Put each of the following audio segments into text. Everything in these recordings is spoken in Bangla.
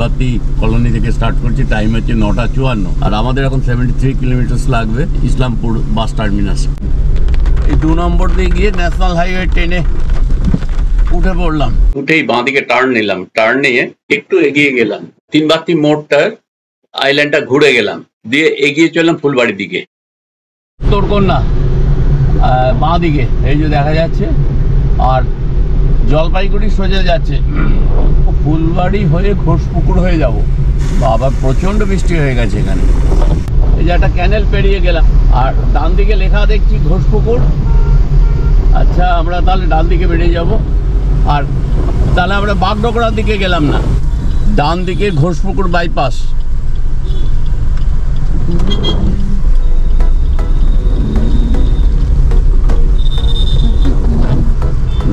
মোমবাতি কলোনি থেকে স্টার্ট করছি। টাইম হচ্ছে 9:54 আর আমাদের এখন 73 কিলোমিটার লাগবে ইসলামপুর বাস টার্মিনাস। এই 2 নম্বর দিয়ে গিয়ে ন্যাশনাল হাইওয়ে 10-এ উঠে পড়লাম। উঠেই বাঁ দিকে টার্ন নিলাম, টার্ন নিয়ে একটু এগিয়ে গেলাম, 3 বাতি মোড়টা আইল্যান্ডটা ঘুরে গেলাম, দিয়ে এগিয়ে চললাম ফুলবাড়ির দিকে। উত্তরকন্যা বাঁ দিকে এই যে দেখা যাচ্ছে, আর জলপাইগুড়ি সোজা যাচ্ছে। ফুলবাড়ি হয়ে ঘোষপুকুর হয়ে যাব। বাবা প্রচন্ড বৃষ্টি হয়ে গেছে এখানে। এই যে একটা ক্যানেল পেরিয়ে গেলাম, আর ডান দিকে লেখা দেখছি ঘোষপুকুর। আচ্ছা, আমরা তাহলে ডান দিকে বেরিয়ে যাব। আর তাহলে আমরা বাগডোগরার দিকে গেলাম না, ডান দিকে ঘোষপুকুর বাইপাস।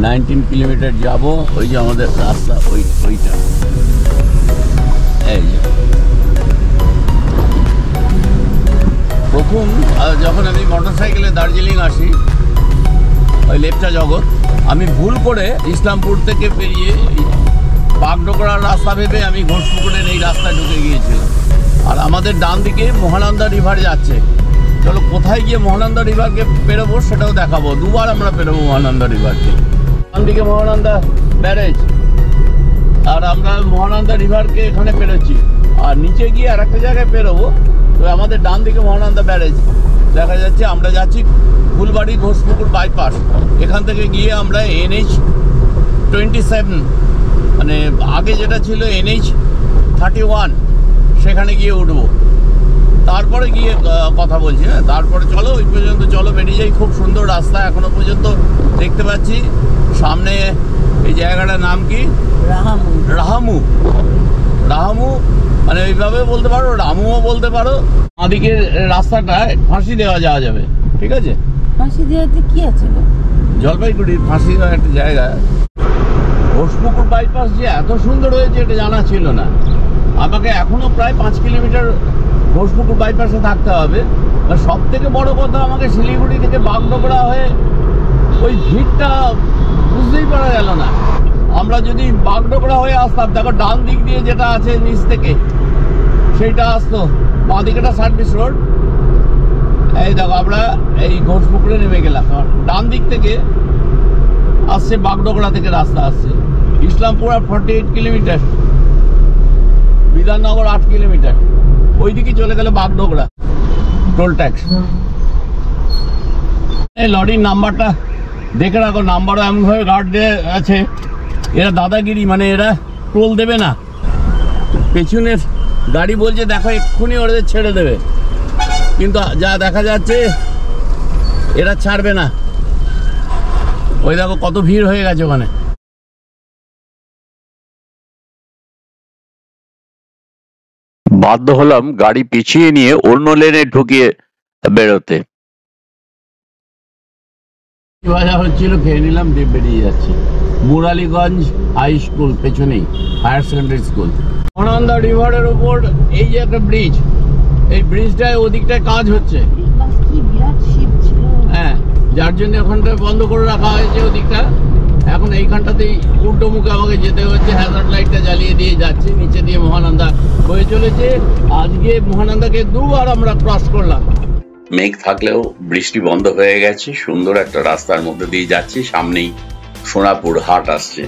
19 কিলোমিটার যাব। ওই যে আমাদের রাস্তা, ওইটা এই যে প্রথম যখন আমি মোটরসাইকেলে দার্জিলিং আসি, ওই লেপচা জগৎ, আমি ভুল করে ইসলামপুর থেকে বেরিয়ে বাগডোগরার রাস্তা ভেবে আমি ঘোষপুকুরের এই রাস্তায় ঢুকে গিয়েছিলাম। আর আমাদের ডান দিকে মহানন্দা রিভার যাচ্ছে। চলো কোথায় গিয়ে মহানন্দা রিভারকে পেরোবো সেটাও দেখাবো। দুবার আমরা পেরোবো মহানন্দা রিভারকে। ডান দিকে মহানন্দা ব্যারেজ, আর আমরা মহানন্দা রিভারকে এখানে পেরোচ্ছি। আর নিচে গিয়ে আর একটা জায়গায় পেরোবো, তো আমাদের ডান দিকে মহানন্দা ব্যারেজ দেখা যাচ্ছে। আমরা যাচ্ছি ফুলবাড়ি ঘোষপুকুর বাইপাস। এখান থেকে গিয়ে আমরা NH-27, মানে আগে যেটা ছিল NH-31, সেখানে গিয়ে উঠবো। তারপরে গিয়ে কথা বলছি। হ্যাঁ, তারপরে চলো ওই পর্যন্ত চলো বেরিয়ে যাই। খুব সুন্দর রাস্তা এখনো পর্যন্ত দেখতে পাচ্ছি। সামনে এই জায়গাটার নাম কি? রাহামু। রাহামু মানে ওইভাবে বলতে পারো, রামুও বলতে পারো। আমাদিকে রাস্তাটায় ফাঁসি দেওয়া যাওয়া যাবে, ঠিক আছে? ফাঁসি দেওয়াতে কি আছে? জলপাইগুড়ির ফাঁসি দেওয়া একটা জায়গা। ঘোষপুকুর বাইপাস যে এত সুন্দর হয়েছে এটা জানা ছিল না। আমাকে এখনো প্রায় 5 কিলোমিটার ঘোষপুকুর বাইপাসে থাকতে হবে। আর সব থেকে বড় কথা, আমাকে শিলিগুড়ি থেকে বাগডোগরা হয়ে ওই ভিড়টা বুঝতেই পারা গেল না। আমরা যদি বাগডোগরা হয়ে আসতাম, দেখো ডান দিক দিয়ে যেটা আছে নিচ থেকে সেইটা আসতো, বাঁ দিকেটা সার্ভিস রোড। এই দেখো আমরা এই ঘোষপুকুরে নেমে গেলাম। ডান দিক থেকে আসছে বাগডোগরা থেকে রাস্তা আসছে। Islampur 48 kilometre, Bidhannagar 8 kilometre. ওইদিকে চলে গেলে বাগডোগরা। Toll tax. এই লরির নাম্বারটা দেখে রাখো, নাম্বারও এমনভাবে গার্ড দিয়ে আছে। এরা দাদাগিরি, মানে এরা টোল দেবে না। পেছনের গাড়ি বলছে দেখো এক্ষুনি ওদের ছেড়ে দেবে, কিন্তু যা দেখা যাচ্ছে এরা ছাড়বে না। ওই দেখো কত ভিড় হয়ে গেছে ওখানে। বাধ্য হলাম গাড়ি পিছিয়ে নিয়ে অন্য লেনে ঢুকিয়ে বেরোতে। ভাজা হচ্ছিল, খেয়ে নিলাম, বেরিয়ে যাচ্ছি। মুরালিগঞ্জ হাই স্কুল পেছনেই, হায়ার সেকেন্ডারি স্কুল। মহানন্দা রিভারের উপর এই যে একটা ব্রিজ, এই ব্রিজটায় ওদিকটায় কাজ হচ্ছে। হ্যাঁ, যার জন্য ওখানটা বন্ধ করে রাখা হয়েছে ওদিকটা। এখন এইখানটাতেই উল্টো মুখে আমাকে যেতে হচ্ছে। হ্যাজার্ড লাইটটা জ্বালিয়ে দিয়ে যাচ্ছে, নিচে দিয়ে মহানন্দা হয়ে চলেছে। আজকে মহানন্দাকে 2 বার আমরা ক্রস করলাম। মেঘ থাকলেও বৃষ্টি বন্ধ হয়ে গেছে। সুন্দর একটা রাস্তার মধ্যে দিয়ে যাচ্ছি। সামনেই সোনাপুর হাট আসছে।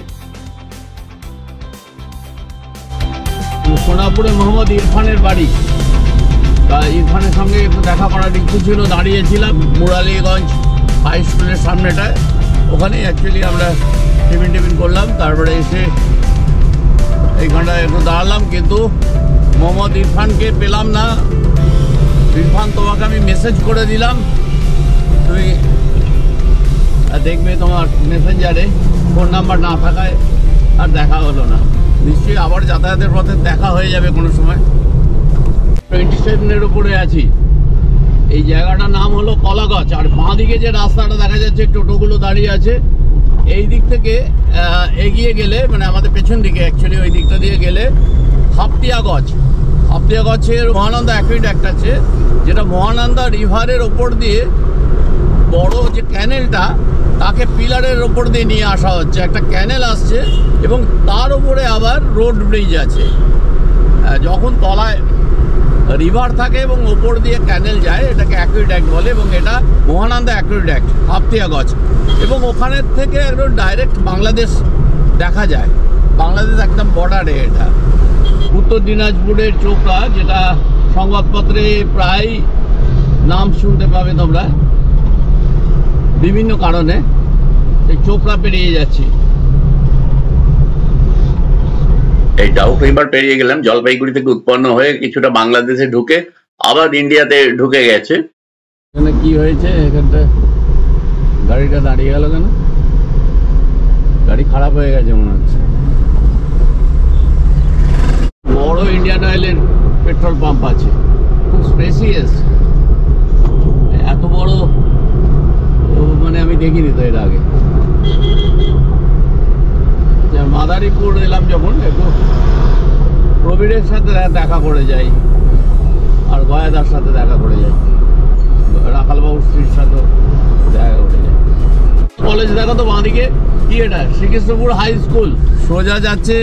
সোনাপুরে মোহাম্মদ ইরফানের বাড়ি। তা ইরফানের সঙ্গে একটু দেখা করার ইচ্ছু ছিল। দাঁড়িয়েছিলাম মুরালিগঞ্জ হাই স্কুলের সামনেটায়। ওখানে অ্যাকচুয়ালি আমরা টিফিন করলাম। তারপরে এসে এইখানটায় একটু দাঁড়ালাম, কিন্তু মোহাম্মদ ইরফানকে পেলাম না। ইরফান, তোমাকে আমি মেসেজ করে দিলাম, তুমি দেখবে তোমার মেসেঞ্জারে। ফোন নাম্বার না থাকায় আর দেখা হলো না। নিশ্চয়ই আবার যাতায়াতের পথে দেখা হয়ে যাবে কোনো সময়। 27-এর উপরে আছি। এই জায়গাটার নাম হলো কলাগাছ। আর বাঁ দিকে যে রাস্তাটা দেখা যাচ্ছে, টোটোগুলো দাঁড়িয়ে আছে, এই দিক থেকে এগিয়ে গেলে, মানে আমাদের পেছন দিকে অ্যাকচুয়ালি ওই দিকটা দিয়ে গেলে হাফতিয়াগঞ্জ। হাফতিয়াগঞ্জের মহানন্দা অ্যাকুইডাক্ট আছে, যেটা মহানন্দা রিভারের ওপর দিয়ে বড় যে ক্যানেলটা, তাকে পিলারের ওপর দিয়ে নিয়ে আসা হচ্ছে। একটা ক্যানেল আসছে এবং তার উপরে আবার রোড ব্রিজ আছে। যখন তলায় রিভার থাকে এবং ওপর দিয়ে ক্যানেল যায়, এটাকে অ্যাকুইড্যাক্ট বলে, এবং এটা মহানন্দা অ্যাকুইড্যাক্ট হাফতিয়াগঞ্জ, এবং ওখানের থেকে একদম ডাইরেক্ট বাংলাদেশ দেখা যায়। বাংলাদেশ একদম বর্ডারে এটা। উত্তর দিনাজপুরের চোপড়া, যেটা সংবাদপত্রে প্রায় নাম শুনতে পাবে তোমরা বিভিন্ন কারণে, এই চোপড়া পেরিয়ে যাচ্ছি। এই ডাউক রিভার পেরিয়ে গেলাম, জলপাইগুড়ি থেকে উৎপন্ন হয়ে কিছুটা বাংলাদেশে ঢুকে আবার ইন্ডিয়াতে ঢুকে গেছে। এখানে কি হয়েছে? এখানটা গাড়িটা দাঁড়িয়ে গেল কেন? গাড়ি খারাপ হয়ে গেছে মনে হচ্ছে। বড় ইন্ডিয়ান অয়েলের পেট্রোল পাম্প আছে, খুব স্পেসিয়াস, এত বড় মানে আমি দেখিনি তো এর আগে। মাদারীপুর এলাম যখন, একটু প্রবীরের সাথে দেখা করে যাই, আর গয়াদার সাথে দেখা করে যাই, রাখালবাবুর স্ত্রীর সাথেও দেখা করে যাই। কলেজ দেখা তো বাঁদিকে, কি এটা শ্রীকৃষ্ণপুর হাই স্কুল, সোজা যাচ্ছে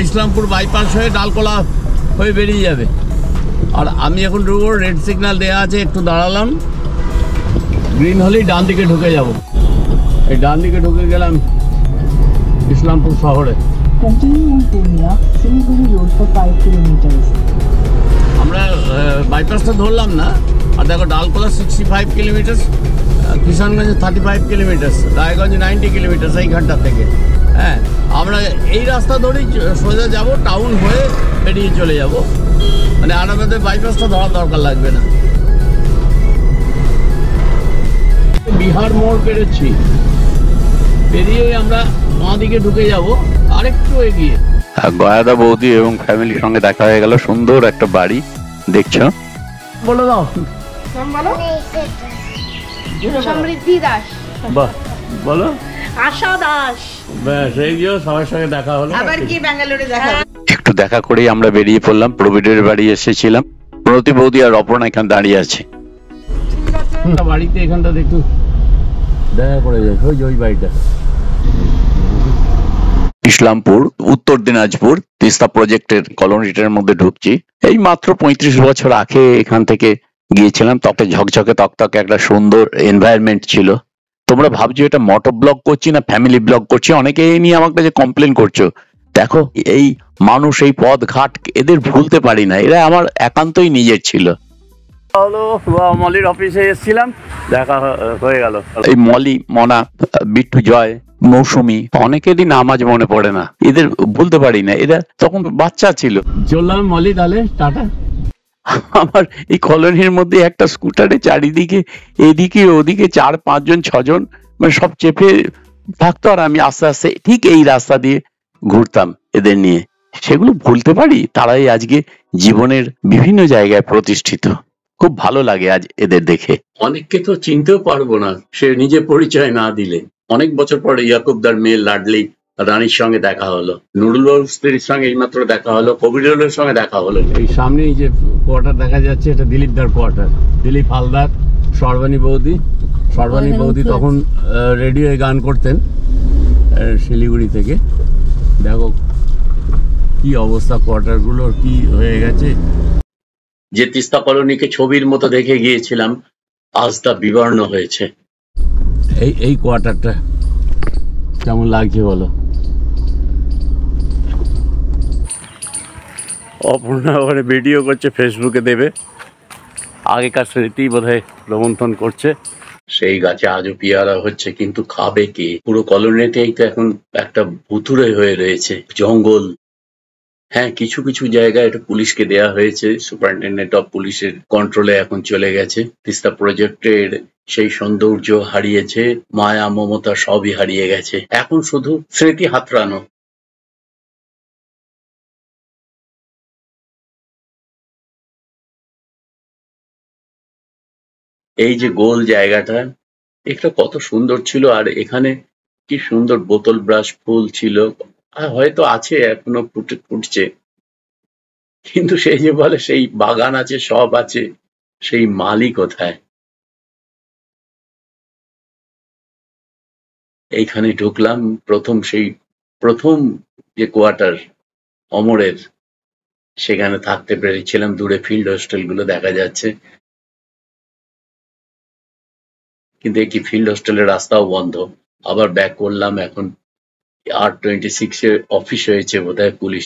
ইসলামপুর বাইপাস হয়ে ডালকোলা হয়ে বেরিয়ে যাবে। আর আমি এখন ঢুকবো, রেড সিগন্যাল দেওয়া আছে, একটু দাঁড়ালাম, গ্রিন হলেই ডান দিকে ঢুকে যাব। এই ডান দিকে ঢুকে গেলাম ইসলামপুর শহরে। আমরা বাইপাসটা ধরলাম না, আর দেখো Dalkhola 65 kilometre, Kishanganj 35 kilometre, Raiganj 90 kilometre এইখানটা থেকে। হ্যাঁ, আমরা এই রাস্তা ধরেই সোজা যাব, টাউন হয়ে বেরিয়ে চলে যাব, মানে আর আমাদের বাইপাসটা ধরার দরকার লাগবে না। বিহার মোড় পেরেছি, পেরিয়ে আমরা বাঁ দিকে ঢুকে যাব, আরেকটু এগিয়ে। গয়াদা বৌদি এবং ফ্যামিলির সঙ্গে দেখা হয়ে গেল, সুন্দর একটা বাড়ি দেখছো। বলে দাও। সমৃদ্ধি দাস। বাহ, বলো। আশা দাস। ব্যাস, এই যে সবার সঙ্গে দেখা হলো। আবার কি ব্যাঙ্গালোরে দেখা? একটু দেখা করেই আমরা বেরিয়ে পড়লাম। প্রবীরের বাড়ি এসেছিলাম, প্রতি বৌদি আর অপর্ণা এখানে দাঁড়িয়ে আছে। বাড়িতে এখানটাতে একটু দেখা করে যাই, ওই যে ওই বাড়িটা। ইসলামপুর, উত্তর দিনাজপুর তিস্তা প্রজেক্টের কলোনিটার মধ্যে ঢুকছি। এই মাত্র 35 বছর আগে এখান থেকে গিয়েছিলাম, তখন ঝকঝকে তকতকে একটা সুন্দর এনভায়রনমেন্ট ছিল। তোমরা ভাবছো এটা মোটর ব্লগ করছি না ফ্যামিলি ব্লগ করছি, অনেকে এই নিয়ে আমার কাছে কমপ্লেন করছো। দেখো, এই মানুষ, এই পথ ঘাট, এদের ভুলতে পারি না, এরা আমার একান্তই নিজের ছিল। মলির অফিসে এসেছিলাম, দেখা হয়ে গেল। এই মলি, মনা, বিট্টু, জয়, মৌসুমী, অনেকেরই নাম আজ মনে পড়ে না, এদের ভুলতে পারি না, এরা তখন বাচ্চা ছিল। চললাম মলি, তাহলে টাটা। আমার এই কলোনির মধ্যে একটা স্কুটারে চারিদিকে এদিকে ওদিকে 4-5 জন 6 জন মানে সব চেপে থাকতো, আর আমি আস্তে আস্তে ঠিক এই রাস্তা দিয়ে ঘুরতাম এদের নিয়ে। সেগুলো ভুলতে পারি, তারাই আজকে জীবনের বিভিন্ন জায়গায় প্রতিষ্ঠিত। খুব ভালো লাগে আজ এদের দেখে। অনেককে তো চিনতেও পারবো না সে নিজে পরিচয় না দিলে। অনেক বছর পরে ইয়াকুবদার মেয়ে লাডলি রানীর সঙ্গে দেখা হলো, নুরুল স্ত্রীর সঙ্গে এইমাত্র দেখা হলো, কবিরুলের সঙ্গে দেখা হলো। এই সামনেই যে কোয়ার্টার দেখা যাচ্ছে, এটা দিলীপদার কোয়ার্টার, দিলীপ হালদার, সর্বাণী বৌদি। সর্বাণী বৌদি তখন রেডিওয়ে গান করতেন শিলিগুড়ি থেকে। দেখো কি অবস্থা, কোয়ার্টারগুলোর কি হয়ে গেছে। যে তিস্তা কলোনিকে ছবির মতো দেখে গিয়েছিলাম, আজ তা বিবর্ণ হয়েছে। এই কোয়ার্টারটা কেমন লাগছে বলো? অপূর্ণা ওখানে ভিডিও করছে, ফেসবুকে দেবে। আগেকার স্মৃতি বোধহয় রোমন্থন করছে। সেই গাছে আজও পেয়ারা হচ্ছে, কিন্তু খাবে কে? পুরো কলোনিটাই তো এখন একটা ভুতুড়ে হয়ে রয়েছে, জঙ্গল। হ্যাঁ, কিছু কিছু জায়গায় এটা পুলিশকে দেয়া হয়েছে, সুপারিনটেন্ডেন্ট অফ পুলিশের কন্ট্রোলে এখন চলে গেছে। তিস্তা প্রজেক্টের সেই সৌন্দর্য হারিয়েছে, মায়া মমতা সবই হারিয়ে গেছে, এখন শুধু স্মৃতি হাতড়ানো। এই যে গোল জায়গাটা, এটা কত সুন্দর ছিল, আর এখানে কি সুন্দর বোতল ব্রাশ ফুল ছিল, হয়তো আছে এখনো ফুটছে, কিন্তু সেই যে বলে সেই বাগান আছে, সব আছে, সেই মালি কোথায়? এইখানে ঢুকলাম প্রথম, সেই প্রথম যে কোয়ার্টার অমরের, সেখানে থাকতে পেরেছিলাম। দূরে ফিল্ড হোস্টেল গুলো দেখা যাচ্ছে, কিন্তু একটি ফিল্ড হোস্টেলের রাস্তাও বন্ধ। আবার ব্যাক করলাম। এখন R26 এ অফিস হয়েছে বোধহয় পুলিশ।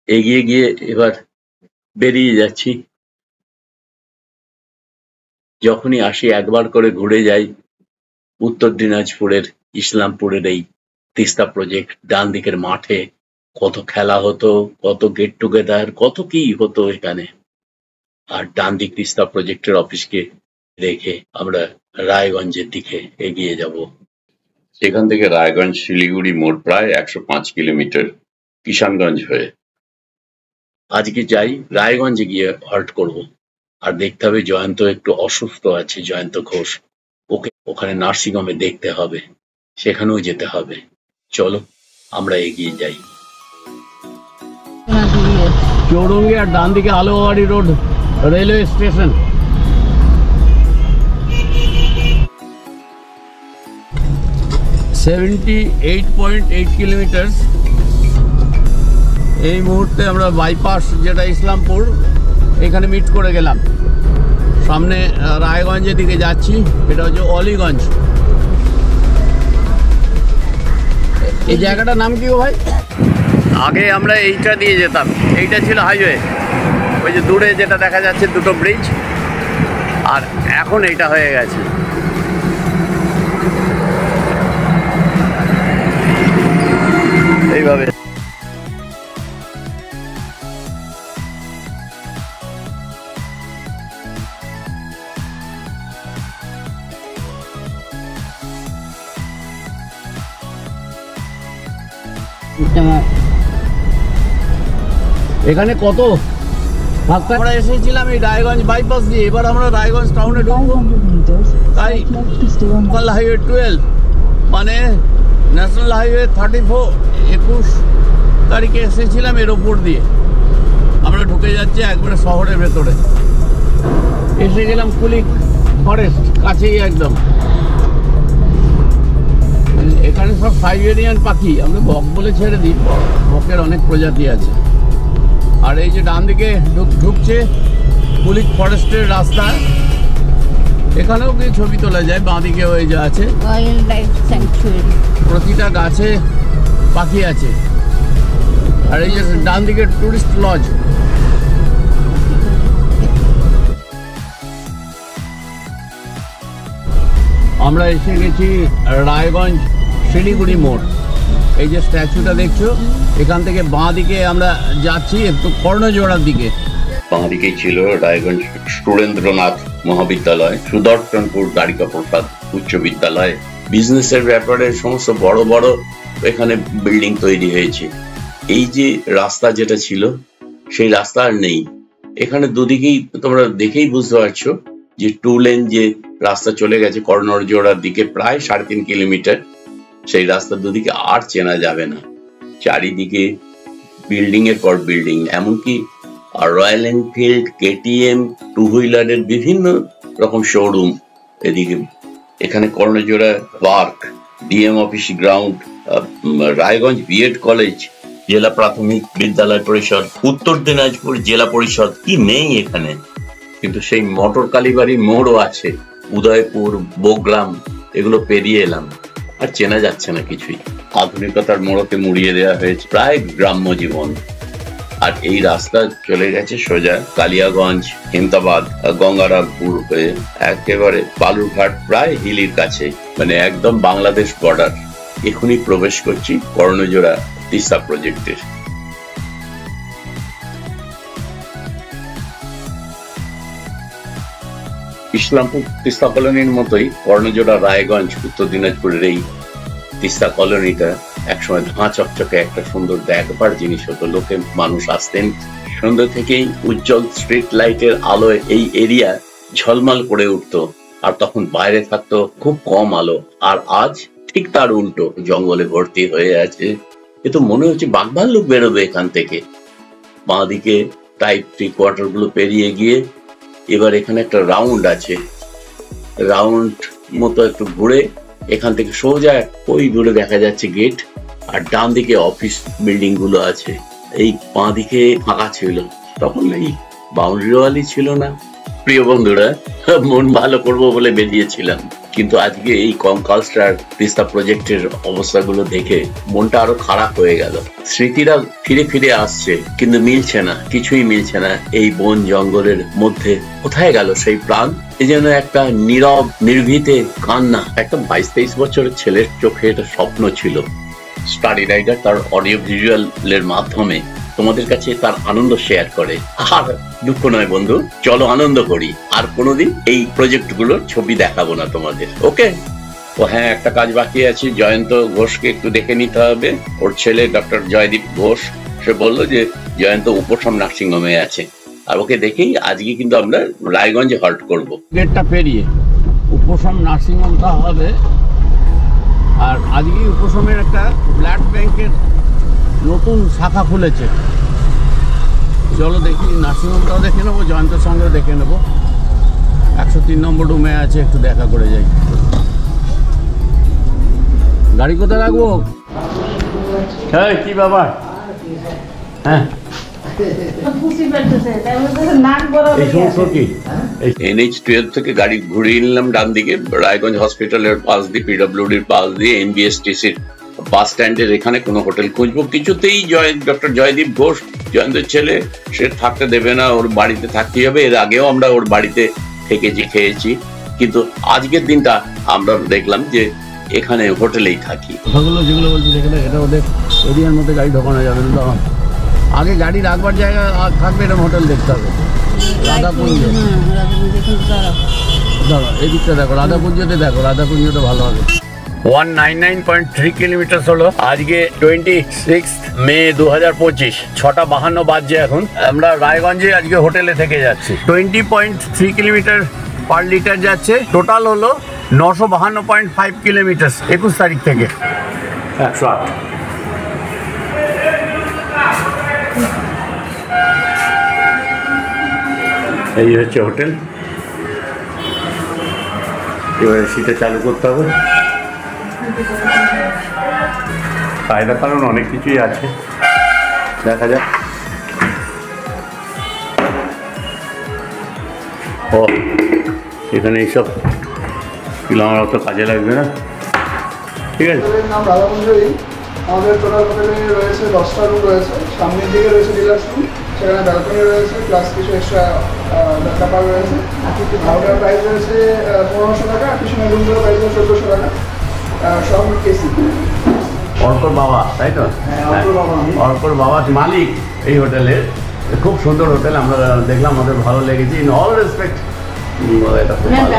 এগিয়ে গিয়ে এবার বেরিয়ে যাচ্ছি। যখনই আসি একবার করে ঘুরে যাই উত্তর দিনাজপুরের ইসলামপুরের এই তিস্তা প্রজেক্ট। ডান দিকের মাঠে কত খেলা হতো, কত গেট টুগেদার, কত কি হতো এখানে। আর ডান দিক তিস্তা প্রজেক্টের অফিসকে রেখে আমরা রায়গঞ্জের দিকে এগিয়ে যাব। সেখান থেকে রায়গঞ্জ শিলিগুড়ি মোড় প্রায় 105 কিলোমিটার কিষানগঞ্জ হয়ে। আজকে যাই রায়গঞ্জে গিয়ে হল্ট করব। আর দেখতে হবে জয়ন্ত একটু অসুস্থ আছে, জয়ন্ত ঘোষ, ওকে ওখানে নার্সিং হোমে দেখতে হবে, সেখানেও যেতে হবে। চলো আমরা এগিয়ে যাই। চৌরঙ্গি আর ডান দিকে আলোবাড়ি রোড রেলওয়ে স্টেশন। (78.8 কিলোমিটার) এই মুহূর্তে আমরা বাইপাস যেটা ইসলামপুর এখানে মিট করে গেলাম। সামনে রায়গঞ্জের দিকে যাচ্ছি, এটা হচ্ছে অলিগঞ্জ। এই জায়গাটার নাম কি গো ভাই? আগে আমরা এইটা দিয়ে যেতাম, এইটা ছিল হাইওয়ে। ওই যে দূরে যেটা দেখা যাচ্ছে দুটো ব্রিজ, আর এখন এইটা হয়ে গেছে। এইভাবে এখানে কত আমরা এসেছিলাম এই রায়গঞ্জ বাইপাস দিয়ে। এবার আমরা রায়গঞ্জ টাউনে ঢুকবো। তাই ন্যাশনাল হাইওয়ে 12 মানে ন্যাশনাল হাইওয়ে 34 21 তারিখে এসেছিলাম এর ওপর দিয়ে। আমরা ঢুকে যাচ্ছি একবারে শহরের ভেতরে। এসে গেলাম কুলিক ফরেস্ট কাছেই একদম। এখানে সব সাইবেরিয়ান পাখি, আমরা বক বলে ছেড়ে দিই, বকের অনেক প্রজাতি আছে। আর এই যে ডান দিকে ঢুকছে কুলিক ফরেস্টের রাস্তা, এখানেও কি ছবি তোলা যায়। বাঁ দিকে ওই যে আছে ওয়াইল্ড লাইফ স্যাংচুয়ারি, প্রতিটা গাছে পাখি আছে। আর এই যে ডান দিকে টুরিস্ট লজ। আমরা এসে গেছি রায়গঞ্জ শিলিগুড়ি মোড়। এই যে স্ট্যাচুটা দেখছো, এখান থেকে বাঁ দিকে আমরা যাচ্ছি একটু কর্ণজোড়ার দিকে। বাঁ দিকে ছিল রায়গঞ্জ সুরেন্দ্রনাথ মহাবিদ্যালয়, সুদর্শনপুর দ্বারিকা প্রসাদ উচ্চ বিদ্যালয়। বিজনেসের ব্যাপারে সমস্ত বড় বড় এখানে বিল্ডিং তৈরি হয়েছে। এই যে রাস্তা যেটা ছিল সেই রাস্তা আর নেই। এখানে দুদিকেই তোমরা দেখেই বুঝতে পারছো যে 2 লেন যে রাস্তা চলে গেছে কর্ণজোড়ার দিকে প্রায় 3.5 কিলোমিটার। সেই রাস্তা দুদিকে আর চেনা যাবে না। চারিদিকে বিল্ডিং এর পর বিল্ডিং, এমনকি রয়্যাল এনফিল্ড, KTM, 2 হুইলারের বিভিন্ন রকম শোরুম এদিকে। এখানে Karnajora park, DM office ground, Raiganj BEd college, জেলা প্রাথমিক বিদ্যালয় পরিষদ, উত্তর দিনাজপুর জেলা পরিষদ, কি নেই এখানে। কিন্তু সেই মোটর কালীবাড়ি মোড়ও আছে, উদয়পুর, বোগ্রাম, এগুলো পেরিয়ে এলাম, আর চেনা যাচ্ছে না কিছুই। আধুনিকতার মোড়কে মুড়িয়ে দেওয়া হয়েছে প্রায় গ্রাম্য জীবন। আর এই রাস্তা চলে গেছে সোজা কালিয়াগঞ্জ, হেমতাবাদ, গঙ্গারামপুর হয়ে একেবারে বালুরঘাট, প্রায় হিলির কাছে, মানে একদম বাংলাদেশ বর্ডার। এখনই প্রবেশ করছি কর্ণজোড়া তিস্তা প্রজেক্টের। ইসলামপুর তিস্তা কলোনির মতোই কর্ণজোড়া রায়গঞ্জ উত্তর দিনাজপুরের এই তিস্তা কলোনিটা একসময় ধাঁ চকচকে একটা সুন্দর দেখবার জিনিস হতো। লোকে মানুষ আসতেন, সন্ধ্যা থেকেই উজ্জ্বল স্ট্রিট লাইটের আলোয় এই এরিয়া ঝলমল করে উঠতো। আর তখন বাইরে থাকতো খুব কম আলো। আর আজ ঠিক তার উল্টো, জঙ্গলে ভর্তি হয়ে আছে। এ তো মনে হচ্ছে বাঘভাল্লুক বেরোবে এখান থেকে। বাঁ দিকে টাইপ 3 কোয়ার্টার গুলো পেরিয়ে গিয়ে এবার এখানে একটা রাউন্ড আছে, রাউন্ড মতো একটু ঘুরে এখান থেকে সোজা ওই দূরে দেখা যাচ্ছে গেট, আর ডান দিকে অফিস বিল্ডিং গুলো আছে, এই বাঁ দিকে ফাঁকা ছিল, তখন এই বাউন্ডারি ওয়ালই ছিল না। প্রিয় বন্ধুরা, মন ভালো করব বলে বেরিয়েছিলাম, কিন্তু আজকে এই কনকালস্ট্রার তিস্তা প্রজেক্টের অবস্থাগুলো দেখে মনটা আরো খারাপ হয়ে গেল। স্মৃতিরা ফিরে ফিরে আসছে, কিন্তু মিলছে না, কিছুই মিলছে না। এই বন জঙ্গলের মধ্যে কোথায় গেল সেই প্রাণ? এ যেন একটা নীরব নির্ভীতে কান্না। একটা 22-23 বছরের ছেলের চোখে এটা স্বপ্ন ছিল। স্টাডি রাইডার তার অডিও ভিজুয়ালের মাধ্যমে তোমাদের কাছে তার আনন্দ শেয়ার করে। আর দুঃখ নয় বন্ধু, চলো আনন্দ করি। আর কোনোদিন এই প্রজেক্ট গুলোর ছবি দেখাবো না তোমাদের, ওকে? ও হ্যাঁ, একটা কাজ বাকি আছে, জয়ন্ত ঘোষকে একটু দেখে নিতে হবে। ওর ছেলে ডক্টর জয়দীপ ঘোষ, সে বললো যে জয়ন্ত উপশম নার্সিংহোমে আছে, আর ওকে দেখেই আজকে কিন্তু আমরা রায়গঞ্জে হল্ট করব। গেটটা পেরিয়ে উপশম নার্সিংহোমটা হবে। আর আজকে উপশমের একটা ব্লাড ব্যাংকের নতুন শাখা খুলেছে। চলো দেখি, নার্সিংহোমটাও দেখে নেবো, জয়ন্তের সঙ্গেও দেখে নেবো। 103 নম্বর রুমে আছে, একটু দেখা করে যাই। গাড়ি কোথায় রাখবো? হ্যাঁ, কি ব্যাপার? হ্যাঁ, এই সমস্ত কি? NH-12 থেকে গাড়ি ঘুরিয়ে নিলাম ডান দিকে, রায়গঞ্জ হসপিটালের পাশ দিয়ে, পিডব্লিউডির পাশ দিয়ে, NBSTCর বাস স্ট্যান্ডের এখানে কোনো হোটেল খুঁজবো। কিছুতেই ডক্টর জয়দীপ ঘোষ, জয়ন্তের ছেলে, সে থাকতে দেবে না, ওর বাড়িতে থাকতে হবে। এর আগেও আমরা ওর বাড়িতে থেকেছি, খেয়েছি, কিন্তু আজকের দিনটা আমরা দেখলাম যে এখানে হোটেলেই থাকি। কথাগুলো যেগুলো বলছি সেখানে, এটা ওদের এরিয়ার মধ্যে গাড়ি ঢোকানো যাবে না। আগে গাড়ি রাখবার জায়গা থাকবে, এরকম হোটেল দেখতে হবে। রাধাকুঞ্জ, ধরো এদিকটা দেখো, রাধাকুঞ্জতে দেখো, রাধাকুঞ্জটা ভালো হবে। 199.3 কিলোমিটার হলো। আজকে 26 মে 2025, 6:52 বাজছে এখন। আমরা রায়গঞ্জে আজকে হোটেলে থেকে যাচ্ছি। 20.3 কিলোমিটার পার লিটার যাচ্ছে। টোটাল হলো 952.5 কিলোমিটার 21 তারিখ থেকে। 108। এই হচ্ছে হোটেল। এবারে সিটে চালু করতে হবে। কায়দা কারণ অনেক কিছুই আছে, দেখা যাক। ও এখানে এইসব আমার অত কাজে লাগবে না, ঠিক আছে। নাম রাধাকুঞ্জই। আমাদের টোটাল হোটেলে রয়েছে 10টা রুম রয়েছে। সামনের দিকে রয়েছে ডিলাক্স রুম, সেখানে ব্যালকনি রয়েছে, প্লাস কিছু এক্সট্রা ব্যাপার রয়েছে। ওটার প্রাইস রয়েছে 1500 টাকা, আর পিছনের রুমগুলোর প্রাইস রয়েছে 1400 টাকা, সব এসি। অর্কর বাবা, তাই তো? অর্কর বাবা মালিক এই হোটেলের। খুব সুন্দর হোটেল, আমরা দেখলাম, আমাদের ভালো লেগেছে। ইন অল রেসপেক্ট এটা খুব ভালো,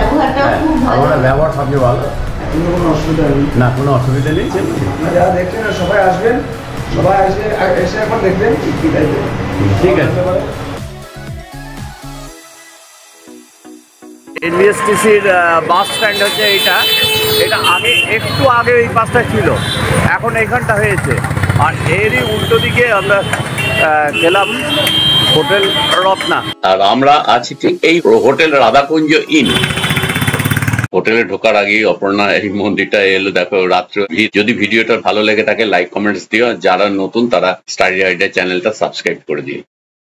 আমাদের ব্যবহার সবচেয়ে ভালো। কোনো অসুবিধা নেই, না কোনো অসুবিধা নেই। যারা দেখছেন সবাই আসবেন, সবাই এসে একবার দেখবেন, ঠিক আছে। NBSTCর বাস স্ট্যান্ড হচ্ছে এইটা। এটা আগে, একটু আগে এই বাসটা ছিল, এখন এইখানটা হয়েছে। আর এরই উল্টো দিকে আমরা গেলাম হোটেল রত্না। আর আমরা আছি ঠিক এই হোটেল রাধাকুঞ্জ ইন। হোটেলে ঢোকার আগেই অপর্ণা এই মন্দিরটা এলো, দেখো রাত্রে। যদি ভিডিওটা ভালো লেগে থাকে লাইক কমেন্টস দিও, যারা নতুন তারা স্টাডি রাইডার চ্যানেলটা সাবস্ক্রাইব করে দিও।